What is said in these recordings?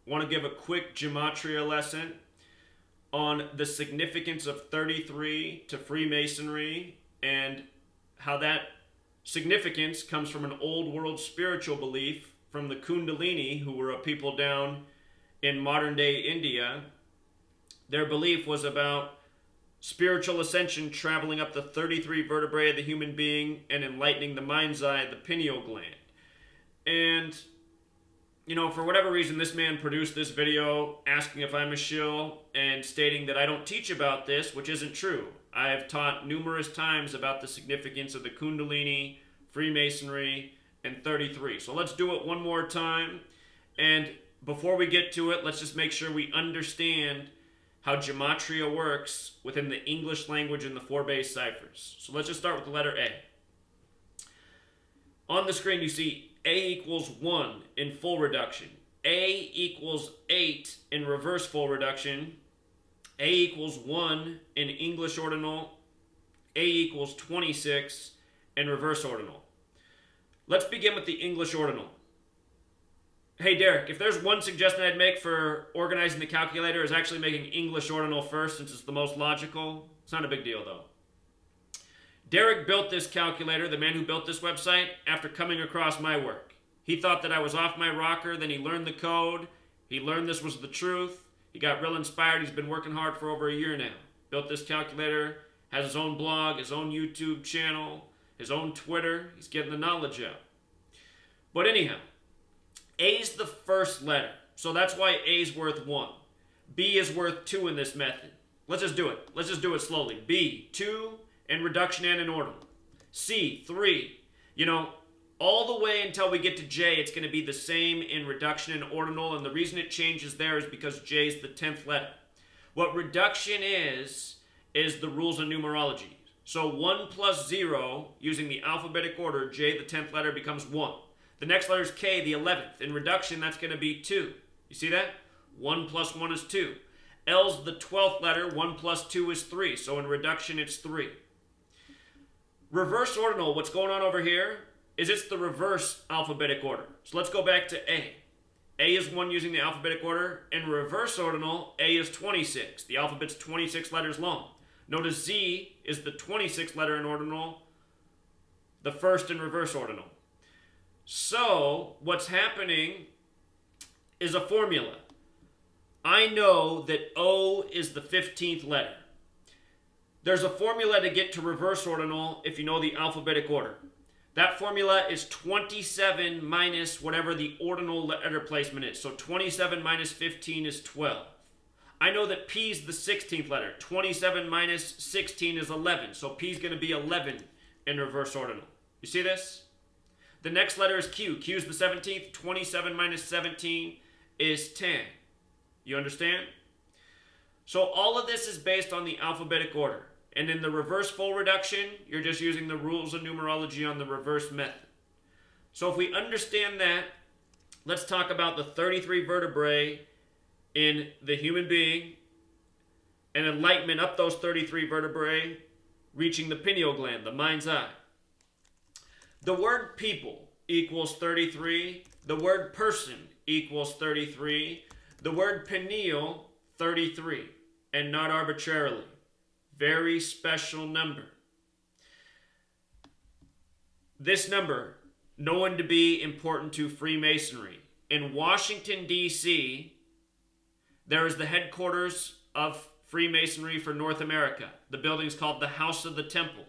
want to give a quick gematria lesson on the significance of 33 to Freemasonry and how that significance comes from an old world spiritual belief from the Kundalini, who were a people down in modern day India. Their belief was about spiritual ascension, traveling up the 33 vertebrae of the human being and enlightening the mind's eye, the pineal gland. And, you know, for whatever reason, this man produced this video asking if I'm a shill and stating that I don't teach about this, which isn't true. I have taught numerous times about the significance of the Kundalini, Freemasonry, and 33. So let's do it one more time. And before we get to it, let's just make sure we understand how gematria works within the English language and the 4 base ciphers. So let's just start with the letter A. On the screen you see A equals 1 in full reduction, A equals 8 in reverse full reduction, A equals 1 in English ordinal, A equals 26 in reverse ordinal. Let's begin with the English ordinal. Hey Derek, if there's one suggestion I'd make for organizing the calculator is actually making English ordinal first, since it's the most logical. It's not a big deal though. Derek built this calculator, the man who built this website, after coming across my work. He thought that I was off my rocker, then he learned the code, he learned this was the truth, he got real inspired, he's been working hard for over a year now. Built this calculator, has his own blog, his own YouTube channel, his own Twitter, he's getting the knowledge out. But anyhow, A's the first letter, so that's why A's worth 1. B is worth 2 in this method. Let's just do it. Let's just do it slowly. B, 2 in reduction and in ordinal. C, 3. You know, all the way until we get to J, it's going to be the same in reduction and ordinal, and the reason it changes there is because J is the 10th letter. What reduction is the rules of numerology. So 1 plus 0, using the alphabetic order, J, the 10th letter, becomes 1. The next letter is K, the 11th. In reduction, that's going to be 2. You see that? 1 plus 1 is 2. L's the 12th letter. 1 plus 2 is 3. So in reduction, it's 3. Reverse ordinal, what's going on over here is it's the reverse alphabetic order. So let's go back to A. A is 1 using the alphabetic order. In reverse ordinal, A is 26. The alphabet's 26 letters long. Notice Z is the 26th letter in ordinal, the first in reverse ordinal. So, what's happening is a formula. I know that O is the 15th letter. There's a formula to get to reverse ordinal if you know the alphabetic order. That formula is 27 minus whatever the ordinal letter placement is. So 27 minus 15 is 12. I know that P is the 16th letter. 27 minus 16 is 11. So P is going to be 11 in reverse ordinal. You see this? The next letter is Q. Q is the 17th. 27 minus 17 is 10. You understand? So all of this is based on the alphabetic order. And in the reverse full reduction, you're just using the rules of numerology on the reverse method. So if we understand that, let's talk about the 33 vertebrae in the human being and enlightenment up those 33 vertebrae, reaching the pineal gland, the mind's eye. The word people equals 33. The word person equals 33. The word pineal, 33. And not arbitrarily. Very special number. This number, known to be important to Freemasonry. In Washington, D.C., there is the headquarters of Freemasonry for North America. The building's called the House of the Temple.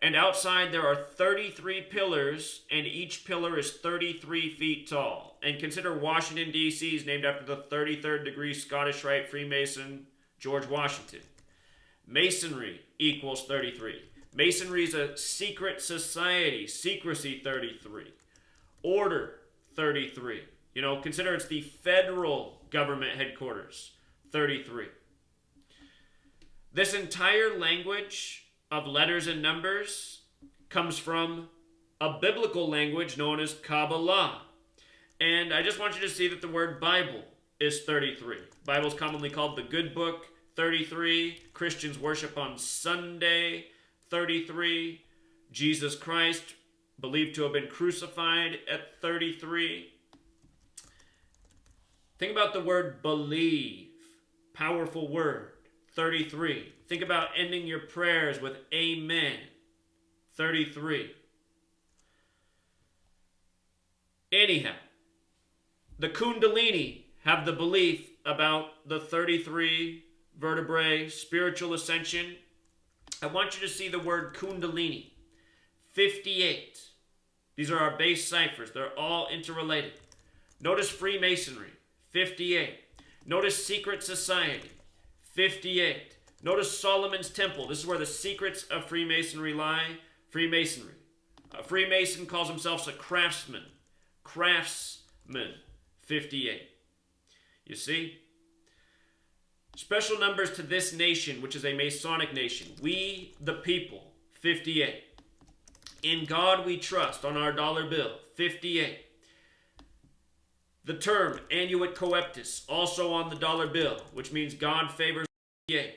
And outside there are 33 pillars, and each pillar is 33 feet tall. And consider Washington, D.C. is named after the 33rd degree Scottish Rite Freemason, George Washington. Masonry equals 33. Masonry is a secret society, Secrecy 33. Order 33. You know, consider it's the federal government headquarters, 33. This entire language of letters and numbers comes from a biblical language known as KABBALAH. And I just want you to see that the word Bible is 33. Bible is commonly called the Good Book, 33. Christians worship on Sunday, 33. Jesus Christ, believed to have been crucified at 33. Think about the word believe. Powerful word. 33. Think about ending your prayers with amen. 33. Anyhow, the Kundalini have the belief about the 33 vertebrae, spiritual ascension. I want you to see the word Kundalini. 58. These are our base ciphers. They're all interrelated. Notice Freemasonry. 58. Notice Secret Society. 58. Notice Solomon's Temple. This is where the secrets of Freemasonry lie. Freemasonry. A Freemason calls himself a craftsman. Craftsman. 58. You see? Special numbers to this nation, which is a Masonic nation. We, the people. 58. In God we trust on our dollar bill. 58. The term annuit coeptis, also on the dollar bill, which means God favors. 58.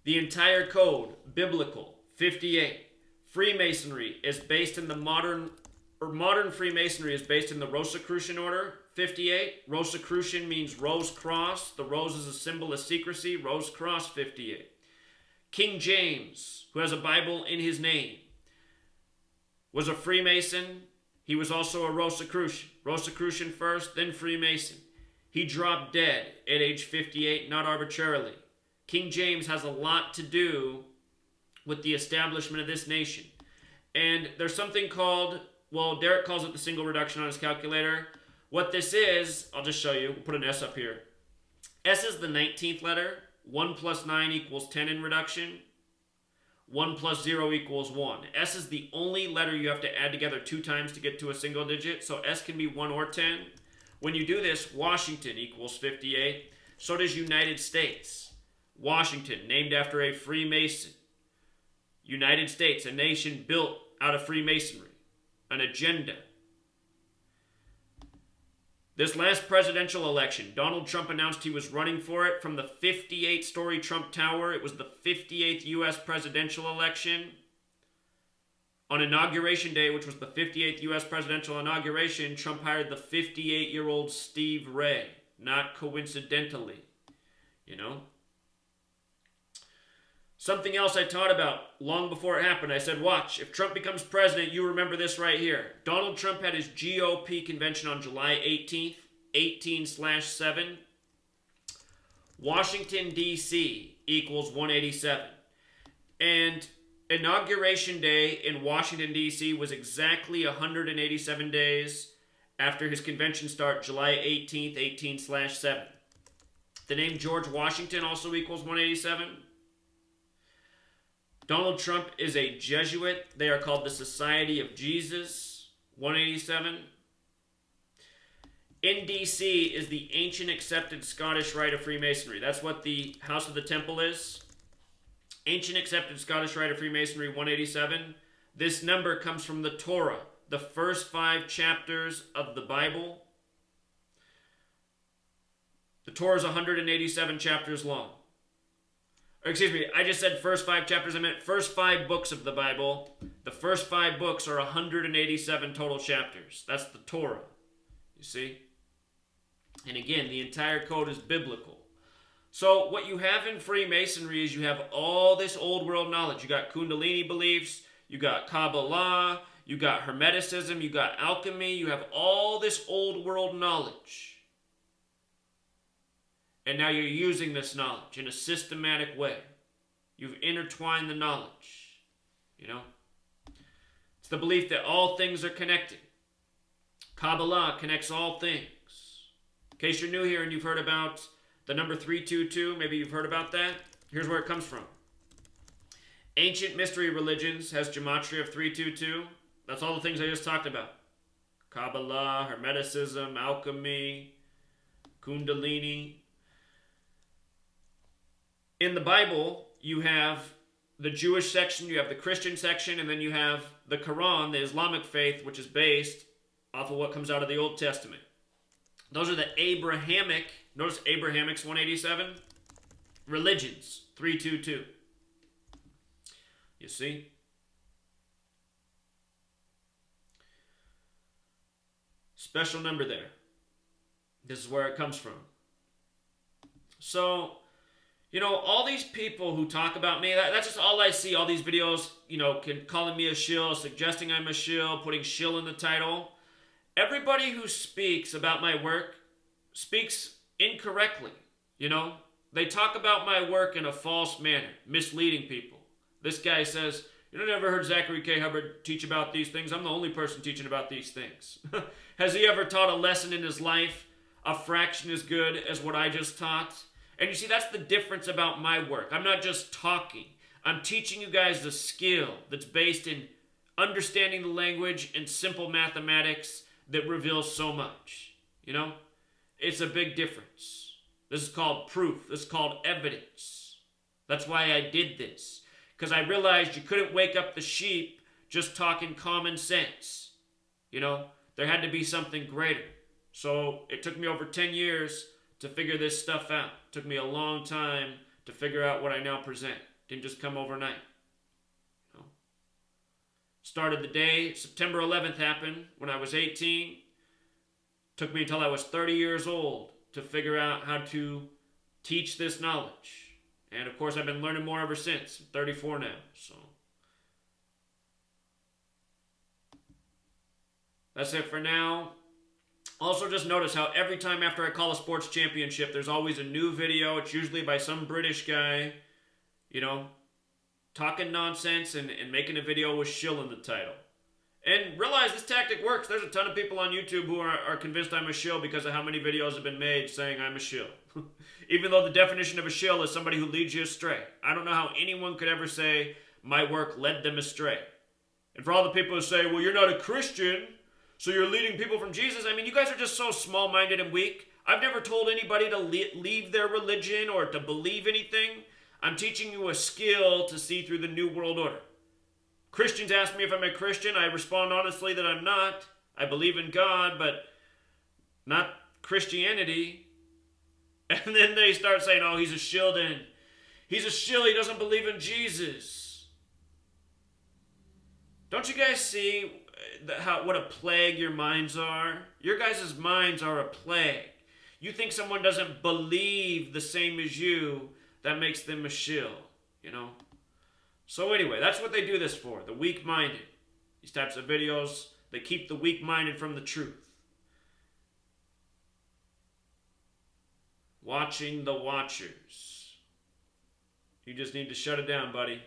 The entire code, biblical. 58. Freemasonry is based in the modern Freemasonry is based in the Rosicrucian order. 58. Rosicrucian means rose cross. The rose is a symbol of secrecy. Rose cross. 58. King James, who has a Bible in his name, was a Freemason. He was also a Rosicrucian. Rosicrucian first, then Freemason. He dropped dead at age 58, not arbitrarily. King James has a lot to do with the establishment of this nation. And there's something called, well, Derek calls it the single reduction on his calculator. What this is, I'll just show you. We'll put an S up here. S is the 19th letter. 1 plus 9 equals 10 in reduction. 1 plus 0 equals 1. S is the only letter you have to add together 2 times to get to a single digit. So S can be 1 or 10. When you do this, Washington equals 58. So does United States. Washington, named after a Freemason. United States, a nation built out of Freemasonry. An agenda. This last presidential election, Donald Trump announced he was running for it from the 58-story Trump Tower. It was the 58th U.S. presidential election. On Inauguration Day, which was the 58th U.S. presidential inauguration, Trump hired the 58-year-old Steve Ray. Not coincidentally, you know. Something else I taught about long before it happened. I said, watch, if Trump becomes president, you remember this right here. Donald Trump had his GOP convention on July 18th, 18/7. Washington, D.C. equals 187. And Inauguration Day in Washington, D.C. was exactly 187 days after his convention start, July 18th, 18/7. The name George Washington also equals 187. Donald Trump is a Jesuit. They are called the Society of Jesus, 187. In D.C. is the ancient accepted Scottish Rite of Freemasonry. That's what the House of the Temple is. Ancient accepted Scottish Rite of Freemasonry, 187. This number comes from the Torah, the first 5 chapters of the Bible. The Torah is 187 chapters long. Excuse me, I just said first 5 chapters. I meant first 5 books of the Bible. The first 5 books are 187 total chapters. That's the Torah. You see? And again, the entire code is biblical. So what you have in Freemasonry is you have all this old world knowledge. You got Kundalini beliefs. You got KABBALAH. You got Hermeticism. You got alchemy. You have all this old world knowledge. And now you're using this knowledge in a systematic way. You've intertwined the knowledge. You know? It's the belief that all things are connected. Kabbalah connects all things. In case you're new here and you've heard about the number 322, maybe you've heard about that. Here's where it comes from. Ancient mystery religions has gematria of 322. That's all the things I just talked about. Kabbalah, Hermeticism, alchemy, Kundalini. In the Bible, you have the Jewish section, you have the Christian section, and then you have the Quran, the Islamic faith, which is based off of what comes out of the Old Testament. Those are the Abrahamic, notice Abrahamic's 187, religions, 322. You see? Special number there. This is where it comes from. So, all these people who talk about me, that's just all I see. All these videos, calling me a shill, suggesting I'm a shill, putting shill in the title. Everybody who speaks about my work speaks incorrectly. They talk about my work in a false manner, misleading people. This guy says, never heard Zachary K. Hubbard teach about these things. I'm the only person teaching about these things. Has he ever taught a lesson in his life a fraction as good as what I just taught? And you see, that's the difference about my work. I'm not just talking. I'm teaching you guys the skill that's based in understanding the language and simple mathematics that reveals so much. It's a big difference. This is called proof. This is called evidence. That's why I did this. Because I realized you couldn't wake up the sheep just talking common sense. There had to be something greater. So it took me over 10 years to figure this stuff out. It took me a long time to figure out what I now present. It didn't just come overnight. Started the day, September 11th happened when I was 18. Took me until I was 30 years old to figure out how to teach this knowledge. And of course, I've been learning more ever since. I'm 34 now, so. That's it for now. Also, just notice how every time after I call a sports championship, there's always a new video. It's usually by some British guy, talking nonsense and making a video with shill in the title. And realize this tactic works. There's a ton of people on YouTube who are convinced I'm a shill because of how many videos have been made saying I'm a shill. Even though the definition of a shill is somebody who leads you astray. I don't know how anyone could ever say my work led them astray. And for all the people who say, well, you're not a Christian, so you're leading people from Jesus. I mean, you guys are just so small-minded and weak. I've never told anybody to leave their religion or to believe anything. I'm teaching you a skill to see through the New World Order. Christians ask me if I'm a Christian. I respond honestly that I'm not. I believe in God, but not Christianity. And then they start saying, oh, he's a shill then. He's a shill. He doesn't believe in Jesus. Don't you guys see what a plague your minds are? Your guys' minds are a plague. You think someone doesn't believe the same as you, that makes them a shill, So anyway, that's what they do this for, the weak-minded. These types of videos, they keep the weak-minded from the truth. Watching the watchers. You just need to shut it down, buddy.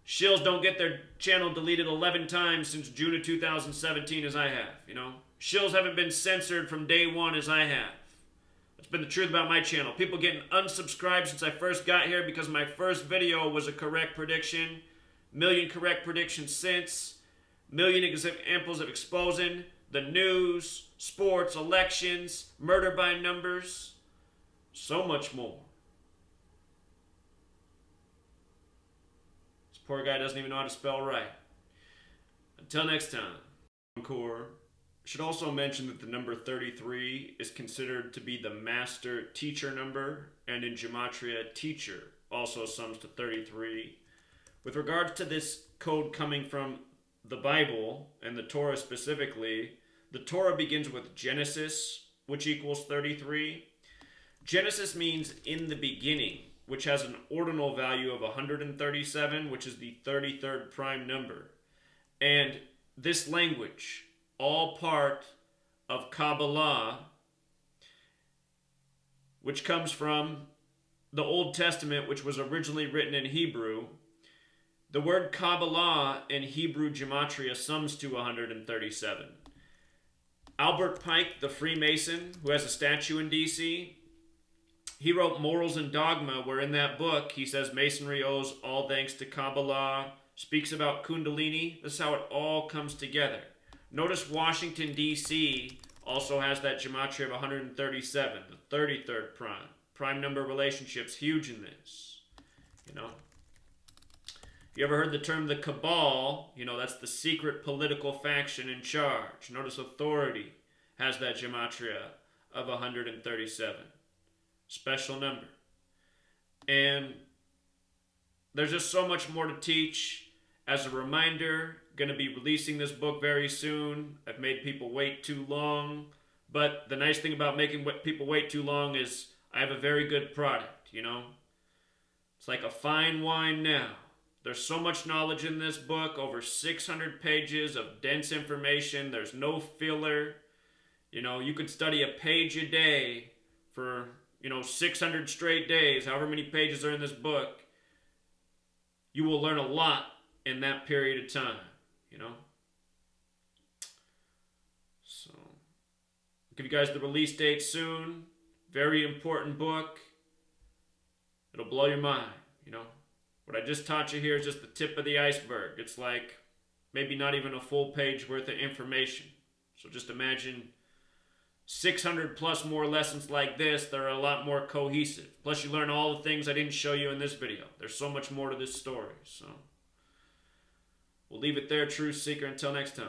Shills don't get their channel deleted 11 times since June of 2017 as I have, Shills haven't been censored from day one as I have. That's been the truth about my channel. People getting unsubscribed since I first got here because my first video was a correct prediction. Million correct predictions since. Million examples of exposing the news, sports, elections, murder by numbers. So much more. This poor guy doesn't even know how to spell right. Until next time. Encore. Should also mention that the number 33 is considered to be the master teacher number, and in Gematria, teacher also sums to 33. With regards to this code coming from the Bible, and the Torah specifically, the Torah begins with Genesis, which equals 33. Genesis means in the beginning, which has an ordinal value of 137, which is the 33rd prime number. And this language, all part of KABBALAH, which comes from the Old Testament, which was originally written in Hebrew. The word KABBALAH in Hebrew Gematria sums to 137. Albert Pike, the Freemason, who has a statue in D.C., he wrote Morals and Dogma, where in that book he says Masonry owes all thanks to KABBALAH, speaks about Kundalini. This is how it all comes together. Notice Washington, D.C. also has that gematria of 137, the 33rd prime. Prime number relationships, huge in this. You ever heard the term the cabal? That's the secret political faction in charge. Notice authority has that gematria of 137. Special number. And there's just so much more to teach. As a reminder, going to be releasing this book very soon. I've made people wait too long. But the nice thing about making people wait too long is I have a very good product, you know? It's like a fine wine now. There's so much knowledge in this book, over 600 pages of dense information. There's no filler. You know, you could study a page a day for, 600 straight days, however many pages are in this book. You will learn a lot in that period of time, you know? So, I'll give you guys the release date soon. Very important book. It'll blow your mind, you know? What I just taught you here is just the tip of the iceberg. It's like maybe not even a full page worth of information. So just imagine 600 plus more lessons like this that are a lot more cohesive. Plus you learn all the things I didn't show you in this video. There's so much more to this story. So we'll leave it there, True Seeker. Until next time.